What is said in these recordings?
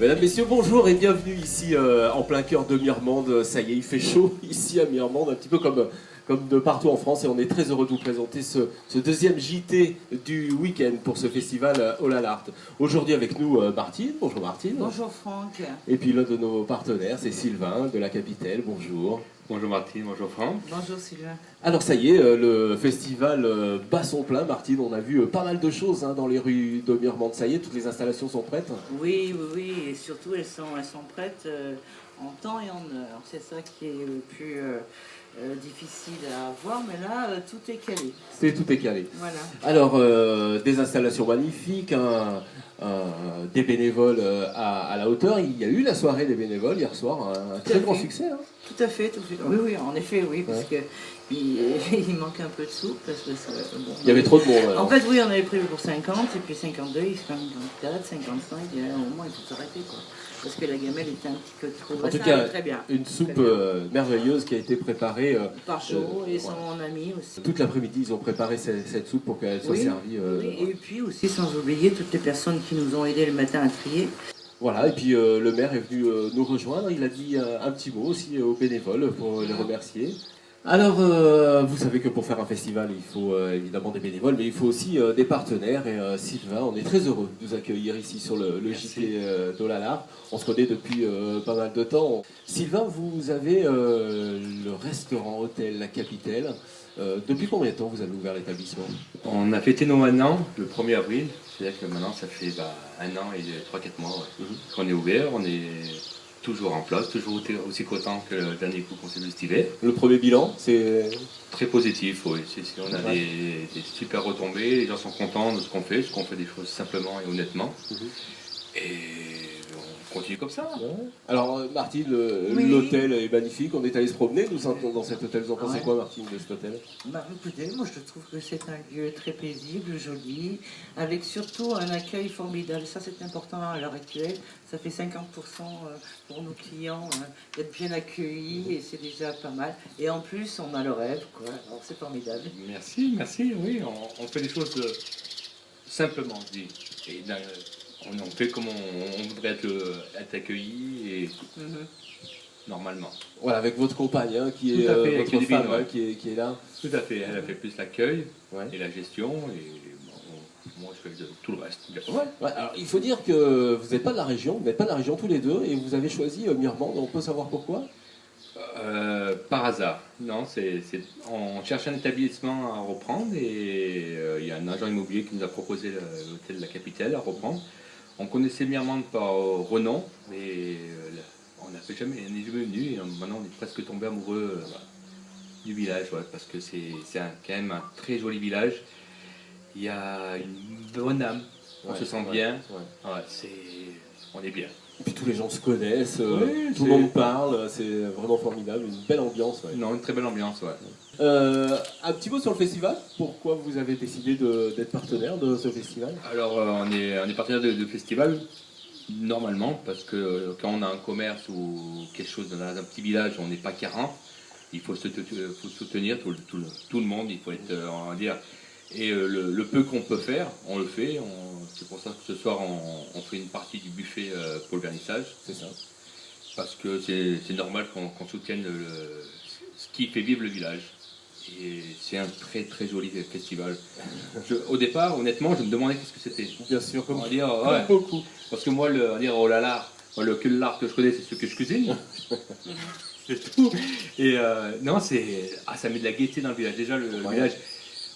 Mesdames, Messieurs, bonjour et bienvenue ici en plein cœur de Mirmande. Ça y est, il fait chaud ici à Mirmande, un petit peu comme de partout en France. Et on est très heureux de vous présenter ce deuxième JT du week-end pour ce festival Olalart. Aujourd'hui avec nous Martine. Bonjour Martine. Bonjour Franck. Et puis l'un de nos partenaires, c'est Sylvain de la Capitelle. Bonjour. Bonjour Martine, bonjour Franck. Bonjour Sylvain. Alors ça y est, le festival bat son plein, Martine. On a vu pas mal de choses dans les rues de Mirmande. Ça y est, toutes les installations sont prêtes. Oui, et surtout elles sont prêtes en temps et en heure. C'est ça qui est le plus difficile à voir, mais là tout est calé. Tout est calé. Voilà. Alors, des installations magnifiques, des bénévoles à la hauteur. Il y a eu la soirée des bénévoles hier soir, un très grand succès. Hein. Tout à fait. Oui, en effet, oui, parce que il manque un peu de soupe. Parce que bon, il y avait trop de monde. Alors. En fait, oui, on avait prévu pour 50, et puis 52, il se fait 54, 55, et à un moment, il faut s'arrêter, quoi. Parce que la gamelle était un petit peu trop. En tout cas, très bien. Une soupe merveilleuse qui a été préparée par Jo et son ami aussi. Toute l'après-midi, ils ont préparé cette soupe pour qu'elle soit servie. Oui, et puis aussi, sans oublier toutes les personnes qui nous ont aidés le matin à trier. Voilà, et puis le maire est venu nous rejoindre. Il a dit un petit mot aussi aux bénévoles pour les remercier. Alors, vous savez que pour faire un festival, il faut évidemment des bénévoles, mais il faut aussi des partenaires. Et Sylvain, on est très heureux de vous accueillir ici sur le JT d'Olalart. On se connaît depuis pas mal de temps. Sylvain, vous avez le restaurant-hôtel La Capitelle. Depuis combien de temps vous avez ouvert l'établissement? On a fêté nos 1 an le 1er avril. C'est-à-dire que maintenant, ça fait 1 an et 3-4 mois qu'on est ouvert. On est toujours en place, toujours aussi content que le dernier coup qu'on s'est vu cet hiver. Le premier bilan, c'est très positif, oui. On a des super retombées, les gens sont contents de ce qu'on fait des choses simplement et honnêtement. Et on continue comme ça. Ouais. Alors Martine, l'hôtel est magnifique, on est allé se promener, nous dans cet hôtel. Vous en pensez quoi Martine de cet hôtel? Écoutez, moi je trouve que c'est un lieu très paisible, joli, avec surtout un accueil formidable. Ça c'est important à l'heure actuelle. Ça fait 50% pour nos clients d'être bien accueillis et c'est déjà pas mal. Et en plus on a le rêve, quoi. Alors c'est formidable. Merci, oui, on fait des choses simplement, je dis. Et on fait comme on voudrait être accueilli et normalement. Voilà, avec votre compagne qui est votre femme qui est là. Tout à fait, elle a fait plus l'accueil et la gestion et moi je fais tout le reste. Ouais. Alors, il faut dire que vous n'êtes pas de la région, tous les deux et vous avez choisi Mirmande. On peut savoir pourquoi? Par hasard. Non, on cherche un établissement à reprendre et il y a un agent immobilier qui nous a proposé l'hôtel de la Capitelle à reprendre. On connaissait Mirmande par renom, mais on n'est jamais venu et maintenant on est presque tombé amoureux du village, parce que c'est quand même un très joli village. Il y a une bonne âme, on se sent bien, on est bien. Et puis tous les gens se connaissent, tout le monde parle, c'est vraiment formidable, une belle ambiance. Non, une très belle ambiance, un petit mot sur le festival. Pourquoi vous avez décidé d'être partenaire de ce festival? Alors, on est partenaire de festival, normalement, parce que quand on a un commerce ou quelque chose dans un petit village, on n'est pas 40, il faut soutenir tout le monde, il faut être, on va dire, et le peu qu'on peut faire, on le fait. C'est pour ça que ce soir, on fait une partie du buffet pour le vernissage. C'est ça. Parce que c'est normal qu'on soutienne ce qui fait vivre le village. Et c'est un très très joli festival. Au départ, honnêtement, je me demandais qu'est-ce que c'était. Bien sûr, comme beaucoup. Parce que moi, oh là là, que l'art que je connais, c'est ce que je cuisine. C'est tout. Et non, ça met de la gaieté dans le village. Déjà, le village,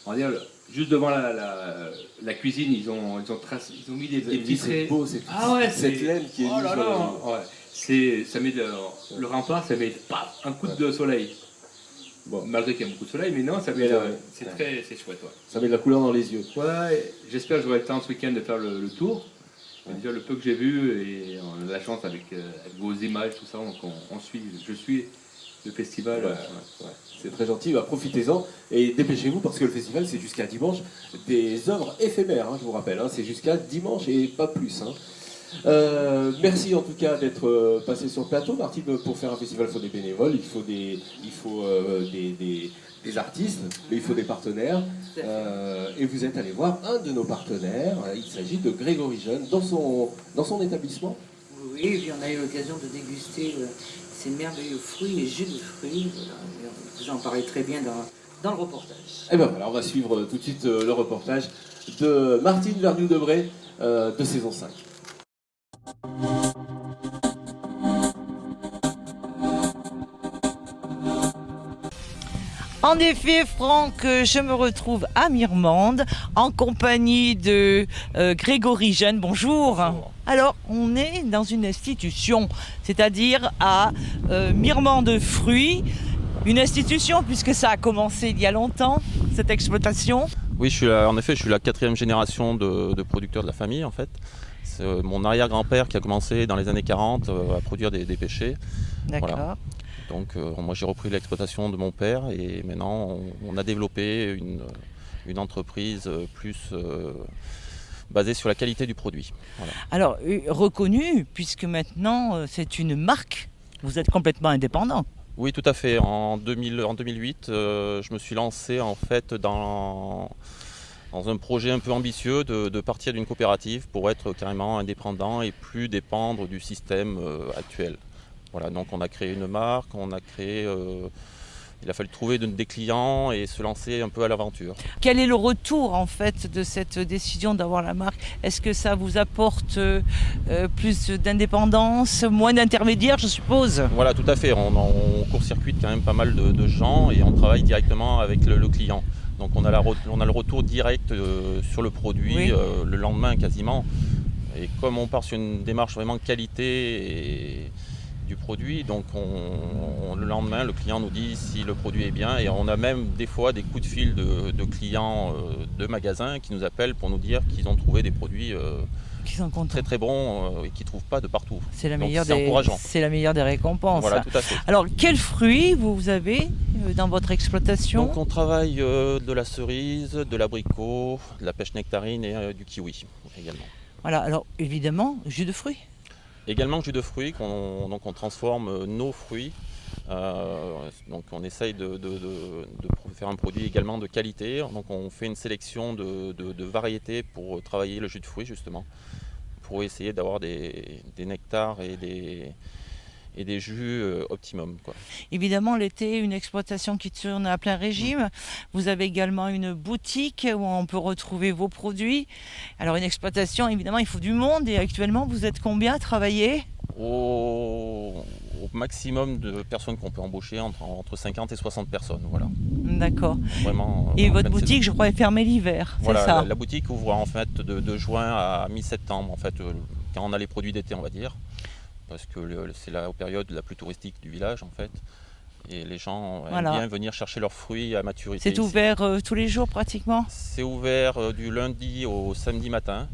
on va dire, juste devant la cuisine, ils ont mis des vitrées. C'est beau, c'est cette laine qui est oh là là, ça met le rempart, ça met un coup de soleil. Bon, malgré qu'il y a beaucoup de soleil, mais non, ça met c'est chouette. Ça met de la couleur dans les yeux. Ouais, j'espère que j'aurai le temps ce week-end de faire le tour. Déjà le peu que j'ai vu et on a la chance avec vos images, tout ça, donc je suis le festival. C'est très gentil, profitez-en et dépêchez-vous parce que le festival c'est jusqu'à dimanche. Des œuvres éphémères, je vous rappelle, c'est jusqu'à dimanche et pas plus. Merci en tout cas d'être passé sur le plateau. Martine, pour faire un festival, il faut des bénévoles, il faut des des artistes, mais il faut des partenaires. Et vous êtes allé voir un de nos partenaires, il s'agit de Grégory Jeune, dans son établissement. Oui, et puis on a eu l'occasion de déguster ces merveilleux fruits et jus de fruits. Voilà. Vous en parlez très bien dans le reportage. Et bien voilà, on va suivre tout de suite le reportage de Martine Vergniaud-Debré de saison 5. En effet, Franck, je me retrouve à Mirmande en compagnie de Grégory Jeune. Bonjour. Alors, on est dans une institution, c'est-à-dire à Mirmande Fruits. Une institution puisque ça a commencé il y a longtemps, cette exploitation. Oui, je suis la 4e génération de producteurs de la famille en fait. C'est mon arrière-grand-père qui a commencé dans les années 40 à produire des pêchers. D'accord. Voilà. Donc moi j'ai repris l'exploitation de mon père et maintenant on a développé une entreprise plus basée sur la qualité du produit. Voilà. Alors, reconnu, puisque maintenant c'est une marque, vous êtes complètement indépendant. Oui, tout à fait. En 2008, je me suis lancé en fait dans un projet un peu ambitieux de partir d'une coopérative pour être carrément indépendant et plus dépendre du système actuel. Voilà, donc on a créé une marque, il a fallu trouver des clients et se lancer un peu à l'aventure. Quel est le retour en fait de cette décision d'avoir la marque? Est-ce que ça vous apporte plus d'indépendance, moins d'intermédiaires, je suppose? Voilà, tout à fait. On court-circuite quand même pas mal de gens et on travaille directement avec le client. Donc on a le retour direct sur le produit, oui. Le lendemain quasiment. Et comme on part sur une démarche vraiment qualité du produit, donc le lendemain le client nous dit si le produit est bien et on a même des fois des coups de fil de clients de magasins qui nous appellent pour nous dire qu'ils ont trouvé des produits qui sont très très bons et qu'ils ne trouvent pas de partout. C'est la meilleure des récompenses. Voilà, tout à fait. Alors quels fruits vous avez dans votre exploitation? Donc on travaille de la cerise, de l'abricot, de la pêche nectarine et du kiwi également. Voilà, alors évidemment jus de fruits. Également jus de fruits, on transforme nos fruits. Donc on essaye de faire un produit également de qualité. Donc on fait une sélection de variétés pour travailler le jus de fruits justement, pour essayer d'avoir des nectars et des jus optimum, quoi. Évidemment, l'été, une exploitation qui tourne à plein régime. Vous avez également une boutique où on peut retrouver vos produits. Alors une exploitation, évidemment, il faut du monde. Et actuellement, vous êtes combien à travailler? Au maximum de personnes qu'on peut embaucher, entre 50 et 60 personnes. Voilà. D'accord. Vraiment. Et votre boutique, je crois, est fermée l'hiver, voilà, c'est ça? La boutique ouvre en fait de juin à mi-septembre, en fait, quand on a les produits d'été, on va dire. Parce que c'est la période la plus touristique du village en fait. Et les gens aiment bien venir chercher leurs fruits à maturité. C'est ouvert tous les jours pratiquement? C'est ouvert du lundi au samedi matin,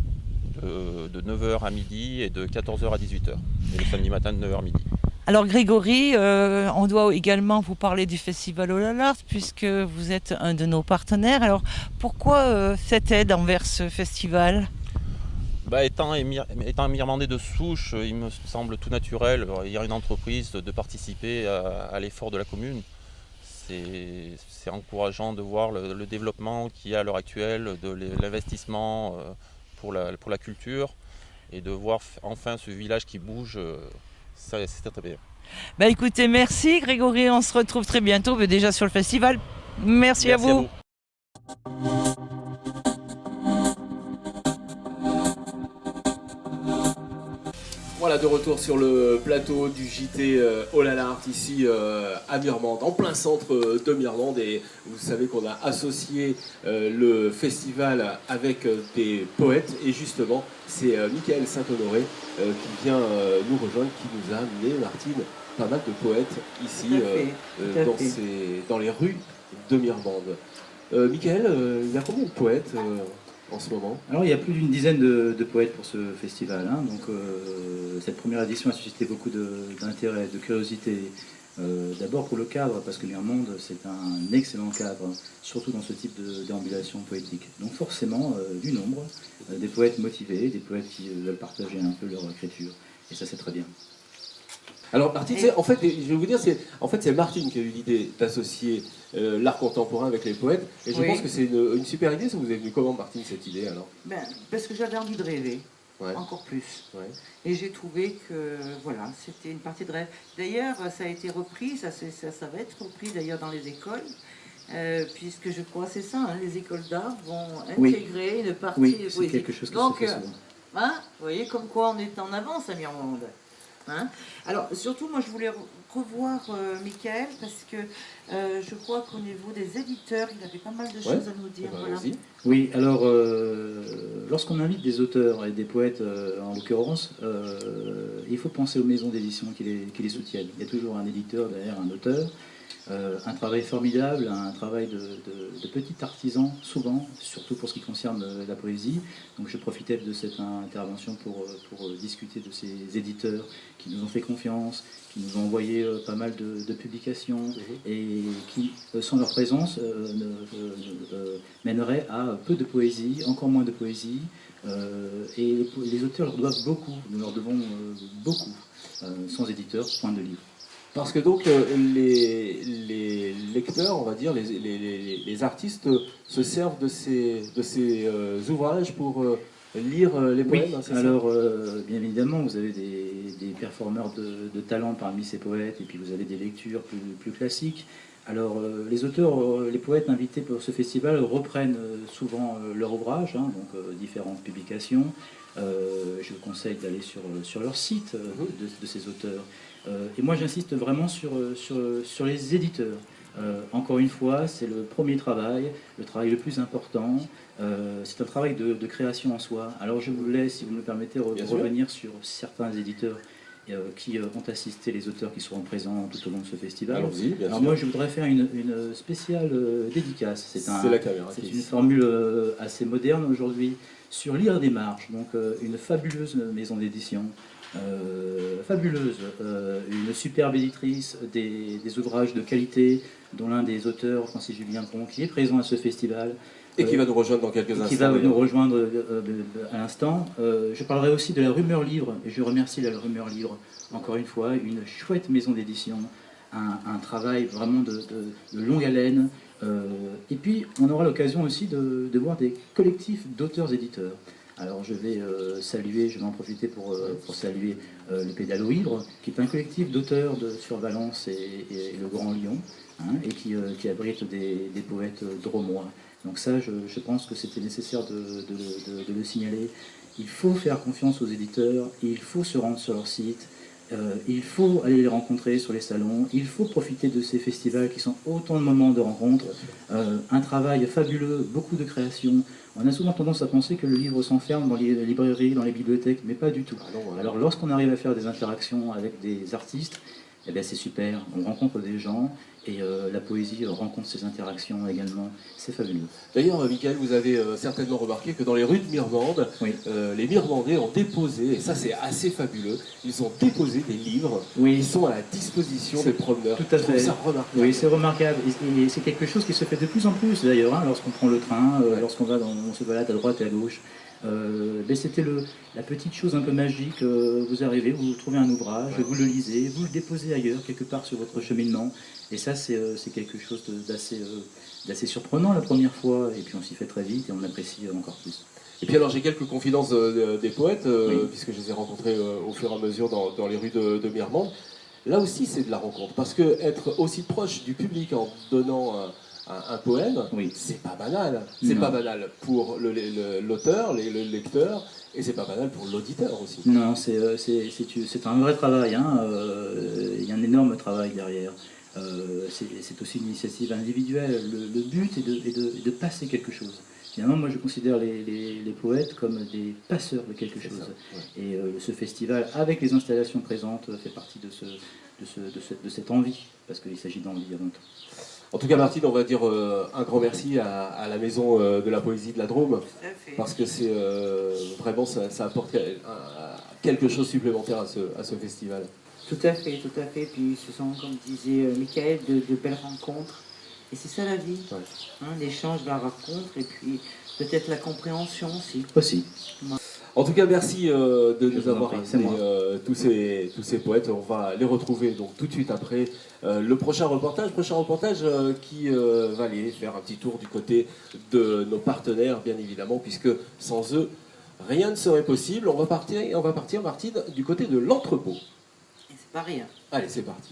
de 9h à midi et de 14h à 18h. Et le samedi matin de 9h à midi. Alors Grégory, on doit également vous parler du festival Olalart puisque vous êtes un de nos partenaires. Alors pourquoi cette aide envers ce festival? Étant un Mirmandais de souche, il me semble tout naturel, il y a une entreprise, de participer à l'effort de la commune. C'est encourageant de voir le développement qu'il y a à l'heure actuelle, de l'investissement pour la culture et de voir enfin ce village qui bouge, c'est très bien. Écoutez, merci Grégory, on se retrouve très bientôt déjà sur le festival. Merci à vous. Voilà, de retour sur le plateau du JT Olalart ici à Mirmande, en plein centre de Mirmande. Et vous savez qu'on a associé le festival avec des poètes. Et justement, c'est Michael Saint-Honoré qui vient nous rejoindre, qui nous a amené, Martine, pas mal de poètes ici dans les rues de Mirmande. Michael, il y a combien de poètes en ce moment? Alors il y a plus d'une dizaine de poètes pour ce festival, hein. Donc cette première édition a suscité beaucoup d'intérêt, de curiosité. D'abord pour le cadre, parce que Mirmande c'est un excellent cadre, surtout dans ce type de déambulation poétique. Donc forcément du nombre, des poètes motivés, des poètes qui veulent partager un peu leur écriture, et ça c'est très bien. Alors Martine, en fait, je vais vous dire, c'est Martine qui a eu l'idée d'associer l'art contemporain avec les poètes, et je pense que c'est une super idée. Ça vous est venu comment, Martine, cette idée alors? Parce que j'avais envie de rêver, Ouais. encore plus. Ouais. Et j'ai trouvé que voilà, c'était une partie de rêve. D'ailleurs, ça a été repris, ça va être repris d'ailleurs dans les écoles. Puisque je crois, c'est ça, hein, les écoles d'art vont intégrer une partie oui, de c'est poésie. quelque chose qui Donc, se fait souvent. hein, vous voyez comme quoi on est en avance à Mirmonde. Hein. Alors, surtout, moi, je voulais revoir Michael, parce que je crois qu'au niveau des éditeurs, il avait pas mal de choses à nous dire. Voilà. Oui, alors, lorsqu'on invite des auteurs et des poètes, en l'occurrence, il faut penser aux maisons d'édition qui les soutiennent. Il y a toujours un éditeur derrière un auteur. Un travail formidable, un travail de petit artisan, souvent, surtout pour ce qui concerne la poésie. Donc je profitais de cette intervention pour discuter de ces éditeurs qui nous ont fait confiance, qui nous ont envoyé pas mal de publications et qui, sans leur présence, mèneraient à peu de poésie, encore moins de poésie. Et les auteurs leur doivent beaucoup, nous leur devons beaucoup. Sans éditeurs, point de livre. Parce que donc les lecteurs, on va dire, les artistes se servent de ces ouvrages pour lire les poèmes. Oui, c'est alors bien évidemment, vous avez des performeurs de talent parmi ces poètes, et puis vous avez des lectures plus classiques. Alors les auteurs, les poètes invités pour ce festival reprennent souvent leur ouvrage, hein, donc différentes publications. Je vous conseille d'aller sur leur site de ces auteurs. Et moi j'insiste vraiment sur les éditeurs. Encore une fois, c'est le premier travail, le travail le plus important. C'est un travail de création en soi. Alors je voulais, si vous me permettez, revenir sur certains éditeurs qui ont assisté les auteurs qui seront présents tout au long de ce festival. Allons-y, bien Alors sûr. moi je voudrais faire une spéciale dédicace. C'est la caméra. C'est une formule assez moderne aujourd'hui sur Lire des Marges, donc une fabuleuse maison d'édition. Fabuleuse, une superbe éditrice, des ouvrages de qualité, dont l'un des auteurs, Francis Julien Pont, qui est présent à ce festival. Et qui va nous rejoindre dans quelques instants. Qui va nous rejoindre à l'instant. Je parlerai aussi de la Rumeur Livre, et je remercie la Rumeur Livre, encore une fois, une chouette maison d'édition, un travail vraiment de longue haleine. Et puis, on aura l'occasion aussi de voir des collectifs d'auteurs-éditeurs. Alors je vais je vais en profiter pour saluer le Pédalo Ivre, qui est un collectif d'auteurs sur Valence et le Grand Lyon, hein, et qui abrite des poètes drômois. Donc ça, je pense que c'était nécessaire de le signaler. Il faut faire confiance aux éditeurs, il faut se rendre sur leur site, il faut aller les rencontrer sur les salons, il faut profiter de ces festivals qui sont autant de moments de rencontre, un travail fabuleux, beaucoup de création. On a souvent tendance à penser que le livre s'enferme dans les librairies, dans les bibliothèques, mais pas du tout. Alors lorsqu'on arrive à faire des interactions avec des artistes, eh bien c'est super, on rencontre des gens, et la poésie rencontre ces interactions également, c'est fabuleux. D'ailleurs, Michael, vous avez certainement remarqué que dans les rues de Mirmande, les Mirmandais ont déposé, et ça c'est assez fabuleux, ils ont déposé des livres qui sont à la disposition des promeneurs. Tout à fait. C'est remarquable. Oui, c'est remarquable. Et c'est quelque chose qui se fait de plus en plus d'ailleurs, hein, lorsqu'on prend le train, lorsqu'on on se balade à droite et à gauche. Mais c'était la petite chose un peu magique. Vous arrivez, vous trouvez un ouvrage, vous le lisez, vous le déposez ailleurs, quelque part sur votre cheminement. Et ça, c'est quelque chose d'assez surprenant la première fois. Et puis on s'y fait très vite et on apprécie encore plus. Et puis alors j'ai quelques confidences des poètes, puisque je les ai rencontrés au fur et à mesure dans les rues de Mirmande. Là aussi, c'est de la rencontre, parce que être aussi proche du public en donnant un poème, c'est pas banal. C'est pas banal pour l'auteur, le lecteur, et c'est pas banal pour l'auditeur aussi. Non, c'est un vrai travail. Hein. Il y a un énorme travail derrière. C'est aussi une initiative individuelle. Le but est de passer quelque chose. Finalement, moi, je considère les poètes comme des passeurs de quelque chose. Ça, Et ce festival, avec les installations présentes, fait partie de cette envie, parce qu'il s'agit d'envie avant tout. En tout cas, Martine, on va dire un grand merci à la Maison de la Poésie de la Drôme, parce que c'est vraiment ça apporte quelque chose supplémentaire à ce festival. Tout à fait. Puis ce sont, comme disait Michael, de belles rencontres. Et c'est ça la vie. Hein, l'échange, la rencontre, et puis peut-être la compréhension aussi. Aussi. En tout cas, merci de Je nous vous en avoir prie, c'est amené moi. tous ces poètes. On va les retrouver donc tout de suite après le prochain reportage. Qui va aller faire un petit tour du côté de nos partenaires, bien évidemment, puisque sans eux, rien ne serait possible. On va partir, Martine, du côté de l'entrepôt. Et c'est pas rien. Allez, c'est parti.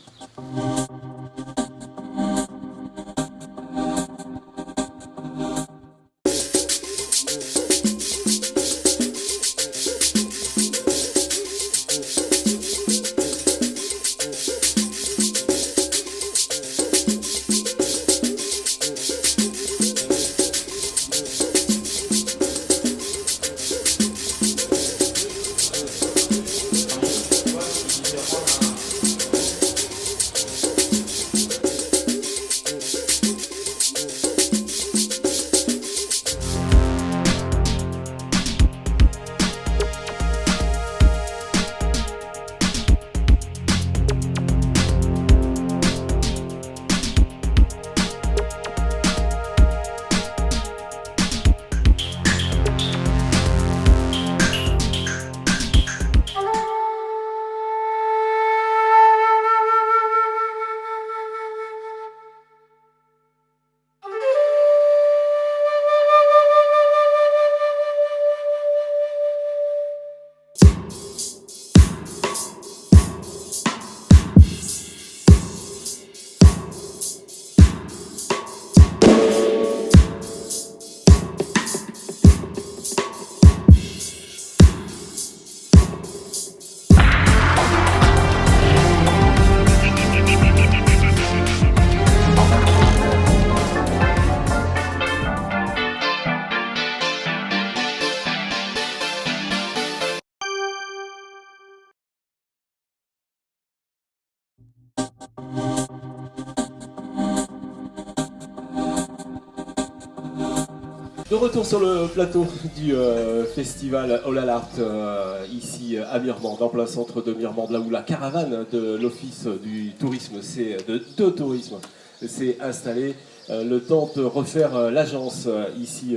De retour sur le plateau du festival All Art, ici à Mirmande, en plein centre de Mirmande, là où la caravane de l'Office du tourisme, de tourisme, s'est installée. Le temps de refaire l'agence ici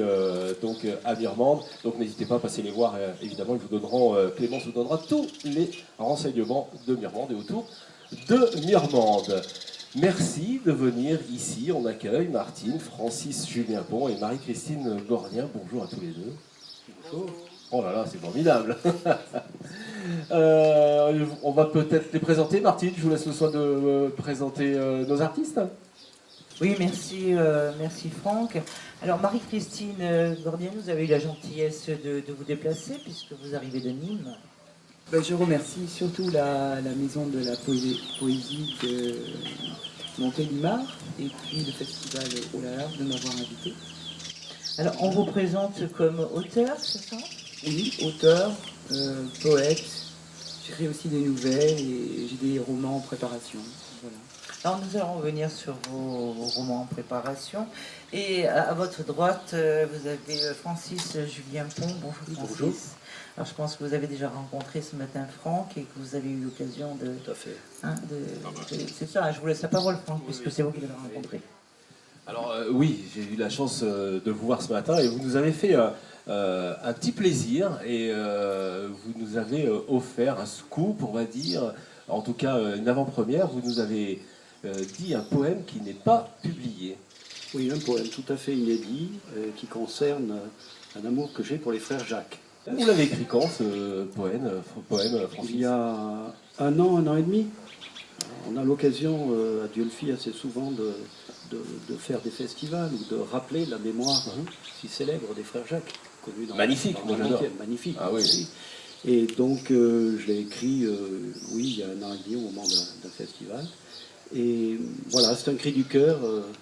donc à Mirmande. Donc n'hésitez pas à passer les voir, évidemment, ils vous donneront, Clémence vous donnera tous les renseignements de Mirmande et autour de Mirmande. Merci de venir ici. On accueille Martine, Francis Julien Pont et Marie-Christine Gordien. Bonjour à tous les deux. Bonjour. Oh là là, c'est formidable. On va peut-être les présenter. Martine, je vous laisse le soin de présenter nos artistes. Oui, merci, merci Franck. Alors Marie-Christine Gordien, vous avez eu la gentillesse de vous déplacer puisque vous arrivez de Nîmes. Ben, je remercie surtout la maison de la poésie de Montélimar et puis le festival All Art de m'avoir invité. Alors on vous présente comme auteur, c'est ça? Oui, auteur, poète, j'écris aussi des nouvelles et j'ai des romans en préparation. Voilà. Alors nous allons revenir sur vos romans en préparation. Et à votre droite, vous avez Francis Julien Pont. Bonjour Francis. Bonjour. Alors je pense que vous avez déjà rencontré ce matin Franck et que vous avez eu l'occasion de... Tout à fait. C'est ça, je vous laisse la parole Franck, puisque c'est vous qui l'avez rencontré. Alors oui, j'ai eu la chance de vous voir ce matin et vous nous avez fait un petit plaisir et vous nous avez offert un scoop, on va dire, en tout cas une avant-première. Vous nous avez dit un poème qui n'est pas publié. Oui, un poème tout à fait inédit qui concerne un amour que j'ai pour les frères Jacques. Vous l'avez écrit quand ce poème, Francis? Il y a un an et demi. On a l'occasion à Dieulefit assez souvent de faire des festivals ou de rappeler la mémoire si célèbre des frères Jacques. Connus dans Magnifique, dans moi le j'adore. 20e. Magnifique. Ah oui. Oui. Et donc je l'ai écrit, oui, il y a un an et demi au moment d'un festival. Et voilà, c'est un cri du cœur.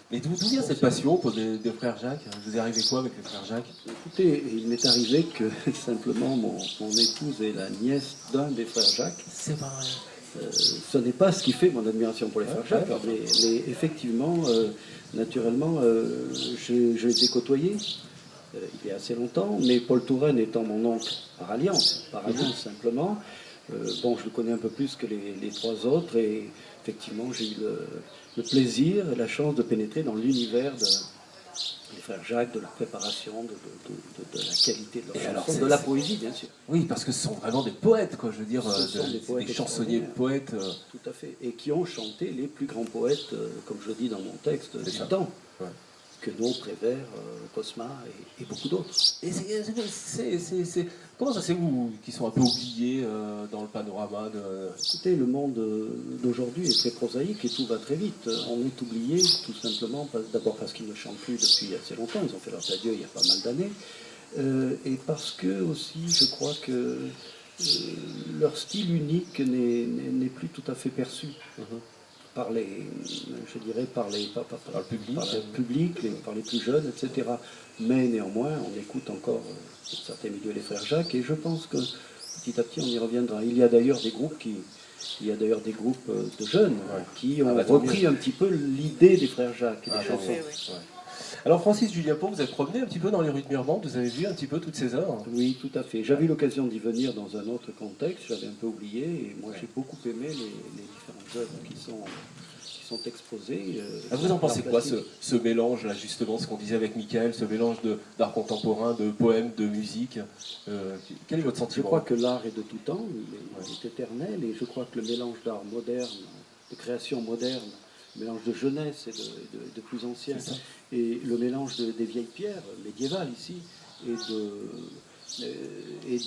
Mais d'où vient cette passion pour des frères Jacques? Vous est arrivé quoi avec les frères Jacques? Écoutez, il m'est arrivé que simplement mon épouse est la nièce d'un des frères Jacques. C'est pas vrai. Ce n'est pas ce qui fait mon admiration pour les frères Jacques, mais effectivement, naturellement, je les ai côtoyés il y a assez longtemps, mais Paul Touraine étant mon oncle par alliance simplement, bon, je le connais un peu plus que les trois autres, et effectivement, j'ai eu le plaisir et la chance de pénétrer dans l'univers les frères Jacques, de leur préparation, de la qualité de Et leur alors, chanson, de la poésie, bien sûr. Oui, parce que ce sont vraiment des poètes, quoi. Je veux dire, Ce sont des poètes des chansonniers poètes. Tout à fait. Et qui ont chanté les plus grands poètes, comme je dis dans mon texte, C'est du ça. temps. Ouais. Queneau, Prévert, Cosma et beaucoup d'autres. Et comment ça c'est vous qui sont un peu oubliés dans le panorama de... Écoutez, le monde d'aujourd'hui est très prosaïque et tout va très vite. On est oublié tout simplement, d'abord parce qu'ils ne chantent plus depuis assez longtemps, ils ont fait leur adieu il y a pas mal d'années, et parce que aussi je crois que leur style unique n'est plus tout à fait perçu. Par les, je dirais, par le public, par les plus jeunes, etc. Mais néanmoins, on écoute encore dans certains milieux les frères Jacques, et je pense que petit à petit, on y reviendra. Il y a d'ailleurs des groupes de jeunes qui ont repris un petit peu l'idée des frères Jacques et des chansons. Ouais. Alors Francis Julien Pau, vous êtes promené un petit peu dans les rues de Murmande, vous avez vu un petit peu toutes ces œuvres? Oui, tout à fait. J'avais eu l'occasion d'y venir dans un autre contexte, j'avais un peu oublié, et moi j'ai beaucoup aimé les différentes œuvres qui sont exposées. Vous en pensez quoi, ce mélange, là, justement, ce qu'on disait avec Michael, ce mélange d'art contemporain, de poèmes, de musique quel est votre Je sentiment? crois que l'art est de tout temps, il est éternel, et je crois que le mélange d'art moderne, de création moderne, le mélange de jeunesse et de plus ancien, et le mélange des vieilles pierres médiévales ici, et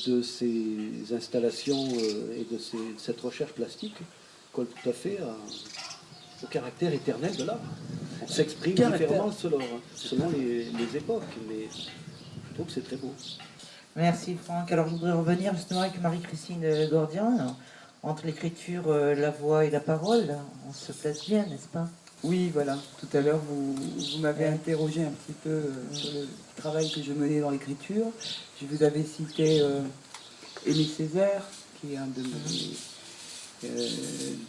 de ces installations et de cette recherche plastique colle tout à fait au caractère éternel de l'art. On s'exprime différemment selon les époques, mais je trouve que c'est très beau. Merci Franck. Alors je voudrais revenir justement avec Marie-Christine Gordian. Entre l'écriture, la voix et la parole, on se place bien, n'est-ce pas? Oui, voilà. Tout à l'heure, vous m'avez interrogé un petit peu sur le travail que je menais dans l'écriture. Je vous avais cité Aimé Césaire, qui est un de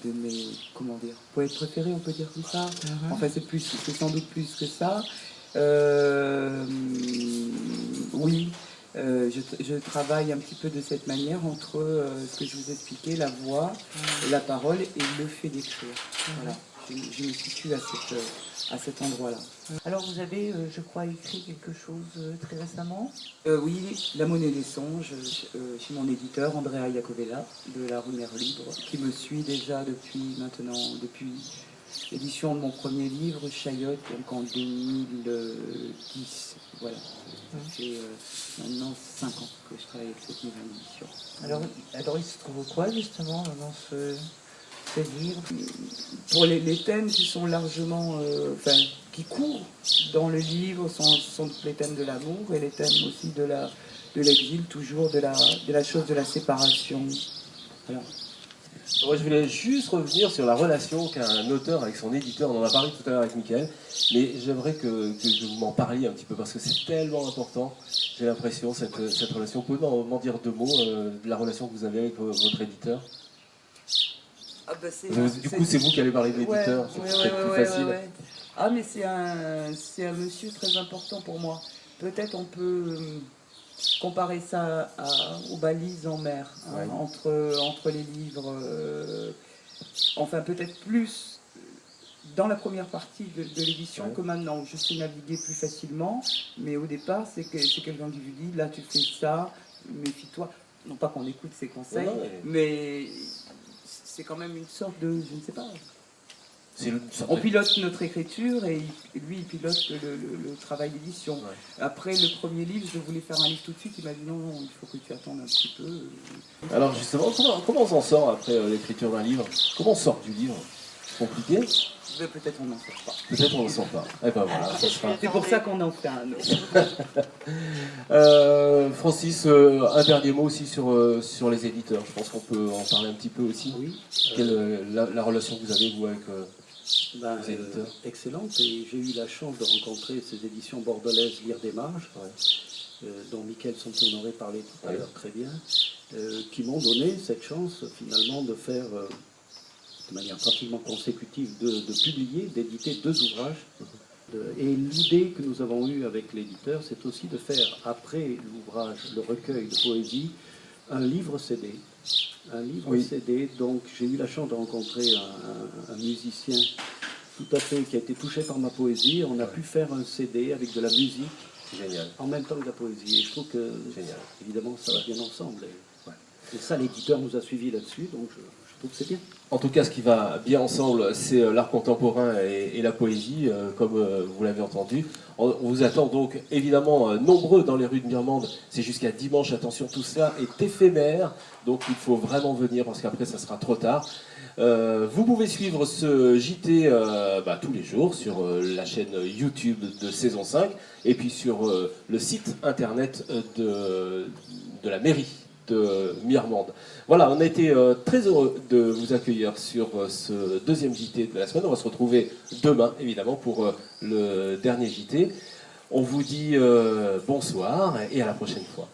mes comment dire, poètes préférés, on peut dire comme ça. Enfin, c'est sans doute plus que ça. Oui. Je travaille un petit peu de cette manière entre ce que je vous expliquais, la voix, la parole et le fait d'écrire. Voilà. Je me situe à cet endroit-là. Alors vous avez, je crois, écrit quelque chose très récemment? Oui, La Monnaie des songes, chez mon éditeur Andrea Iacovella, de la rue Mère Libre, qui me suit déjà depuis l'édition de mon premier livre, Chayotte, donc en 2010. Voilà. Ça fait maintenant 5 ans que je travaille avec cette nouvelle édition. Alors il se trouve quoi justement dans ce livre? Pour les thèmes qui sont largement, qui courent dans le livre sont les thèmes de l'amour et les thèmes aussi de l'exil, toujours de la chose de la séparation. Voilà. Moi, je voulais juste revenir sur la relation qu'a un auteur avec son éditeur. On en a parlé tout à l'heure avec Michael, mais j'aimerais que vous m'en parliez un petit peu parce que c'est tellement important. J'ai l'impression, cette relation. Vous pouvez m'en dire 2 mots de la relation que vous avez avec votre éditeur? Du coup, c'est vous qui allez parler de l'éditeur, c'est peut-être plus facile. Ah, mais c'est un monsieur très important pour moi. Peut-être on peut comparer ça aux balises en mer, hein, entre les livres. Enfin, peut-être plus dans la première partie de l'édition que maintenant. Je sais naviguer plus facilement, mais au départ, c'est quelqu'un qui vous dit, là tu fais ça, méfie-toi. Non pas qu'on écoute ses conseils, mais c'est quand même une sorte de, je ne sais pas. On pilote notre écriture et lui il pilote le travail d'édition. Après le premier livre, je voulais faire un livre tout de suite, il m'a dit non, il faut que tu attendes un petit peu. Alors justement, comment on s'en sort après l'écriture d'un livre? Comment on sort du livre? C'est compliqué? Mais peut-être on n'en sort pas. Peut-être on n'en sort pas. Eh ben voilà, ça sera. C'est pour ça qu'on en fait un autre. Francis, un dernier mot aussi sur les éditeurs. Je pense qu'on peut en parler un petit peu aussi. Oui. Quelle la relation que vous avez, vous, avec les éditeurs? Excellente, et j'ai eu la chance de rencontrer ces éditions bordelaises Lire des Marges, dont Michael Santé-Honoré parlait tout à l'heure très bien, qui m'ont donné cette chance finalement de faire, de manière pratiquement consécutive, de publier, d'éditer 2 ouvrages. Et l'idée que nous avons eue avec l'éditeur, c'est aussi de faire, après l'ouvrage, le recueil de poésie, un livre CD. Un livre CD, donc j'ai eu la chance de rencontrer un musicien tout à fait, qui a été touché par ma poésie. On a pu faire un CD avec de la musique Génial. en même temps que la poésie. Et je trouve que, Génial. évidemment, ça va bien ensemble. Et ça, l'éditeur nous a suivis là-dessus, donc je trouve que c'est bien. En tout cas, ce qui va bien ensemble, c'est l'art contemporain et la poésie, comme vous l'avez entendu. On vous attend donc évidemment nombreux dans les rues de Mirmande. C'est jusqu'à dimanche. Attention, tout cela est éphémère, donc il faut vraiment venir parce qu'après, ça sera trop tard. Vous pouvez suivre ce JT tous les jours sur la chaîne YouTube de Saison 5 et puis sur le site internet de la mairie de Mirmande. Voilà, on a été très heureux de vous accueillir sur ce deuxième JT de la semaine. On va se retrouver demain, évidemment, pour le dernier JT. On vous dit bonsoir et à la prochaine fois.